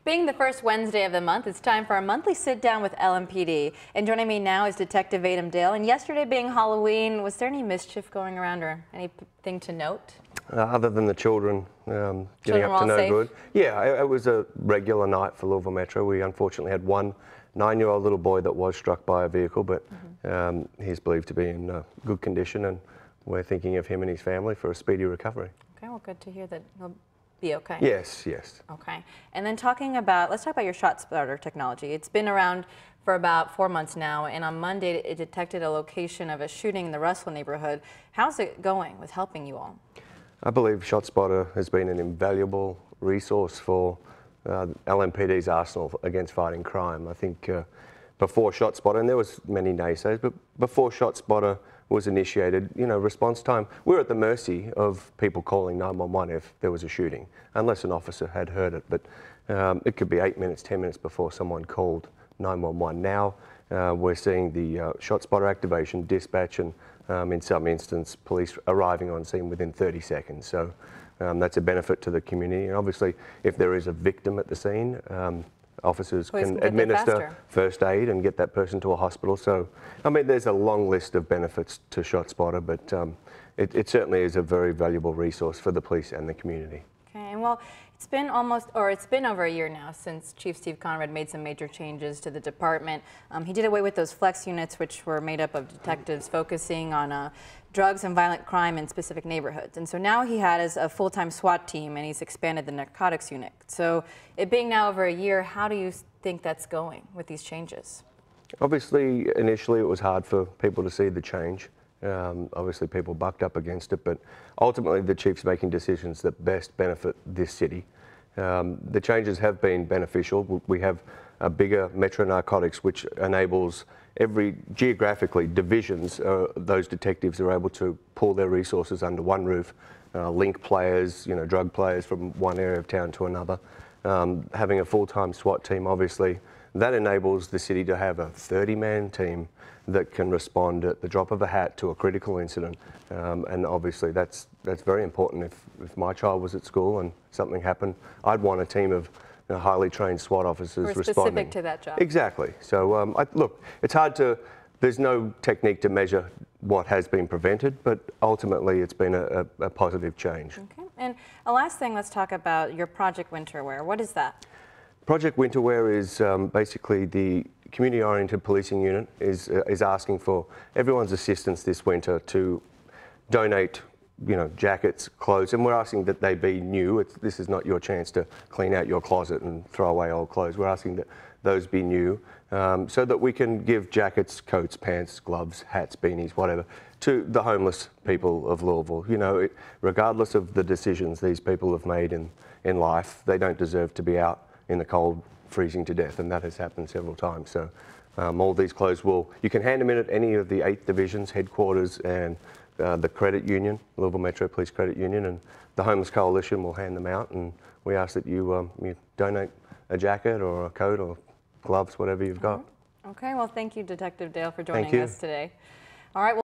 Being the first Wednesday of the month, it's time for our monthly sit-down with LMPD. And joining me now is Detective Vadim Dale. And yesterday being Halloween, was there any mischief going around or anything to note? Other than the children getting up to no good. Yeah, it was a regular night for Louisville Metro. We unfortunately had one 9-year-old little boy that was struck by a vehicle, but he's believed to be in good condition, and we're thinking of him and his family for a speedy recovery. Okay, well, good to hear that he'll be okay. Yes, yes. Okay, and then let's talk about your ShotSpotter technology. It's been around for about 4 months now, and on Monday it detected a location of a shooting in the Russell neighborhood. How's it going with helping you all? I believe ShotSpotter has been an invaluable resource for LMPD's arsenal against fighting crime. I think before ShotSpotter, and there was many naysays, but before ShotSpotter was initiated, response time, we're at the mercy of people calling 911 if there was a shooting, unless an officer had heard it. But it could be 8 minutes, 10 minutes before someone called 911. Now we're seeing the ShotSpotter activation, dispatch, and in some instances, police arriving on scene within 30 seconds. So that's a benefit to the community. And obviously, if there is a victim at the scene, officers can administer first aid and get that person to a hospital. So, I mean, there's a long list of benefits to ShotSpotter, but it certainly is a very valuable resource for the police and the community. Okay, and well, it's been over a year now since Chief Steve Conrad made some major changes to the department. He did away with those flex units, which were made up of detectives focusing on drugs and violent crime in specific neighborhoods. And so now he has a full-time SWAT team, and he's expanded the narcotics unit. So it being now over a year, how do you think that's going with these changes? Obviously, initially it was hard for people to see the change. Obviously people bucked up against it, but ultimately the chief's making decisions that best benefit this city. The changes have been beneficial. We have a bigger Metro Narcotics, which enables geographically, divisions, those detectives are able to pull their resources under one roof, link players, drug players from one area of town to another. Having a full-time SWAT team, obviously, that enables the city to have a 30-man team that can respond at the drop of a hat to a critical incident. And obviously that's very important. If my child was at school and something happened, I'd want a team of highly trained SWAT officers responding. Specific to that job. Exactly. So look, it's hard to, there's no technique to measure what has been prevented, but ultimately it's been a positive change. Okay. And a last thing, let's talk about your Project Winterwear. What is that? Project Winterwear is basically the community-oriented policing unit is asking for everyone's assistance this winter to donate, jackets, clothes, and we're asking that they be new. This is not your chance to clean out your closet and throw away old clothes. We're asking that those be new, so that we can give jackets, coats, pants, gloves, hats, beanies, whatever, to the homeless people of Louisville. Regardless of the decisions these people have made in life, they don't deserve to be out in the cold, freezing to death, and that has happened several times. So all these clothes you can hand them in at any of the 8 divisions, headquarters, and the credit union, Louisville Metro Police Credit Union, and the Homeless Coalition will hand them out, and we ask that you donate a jacket or a coat or gloves, whatever you've got. Okay, well, thank you, Detective Dale, for joining us today. All right. Well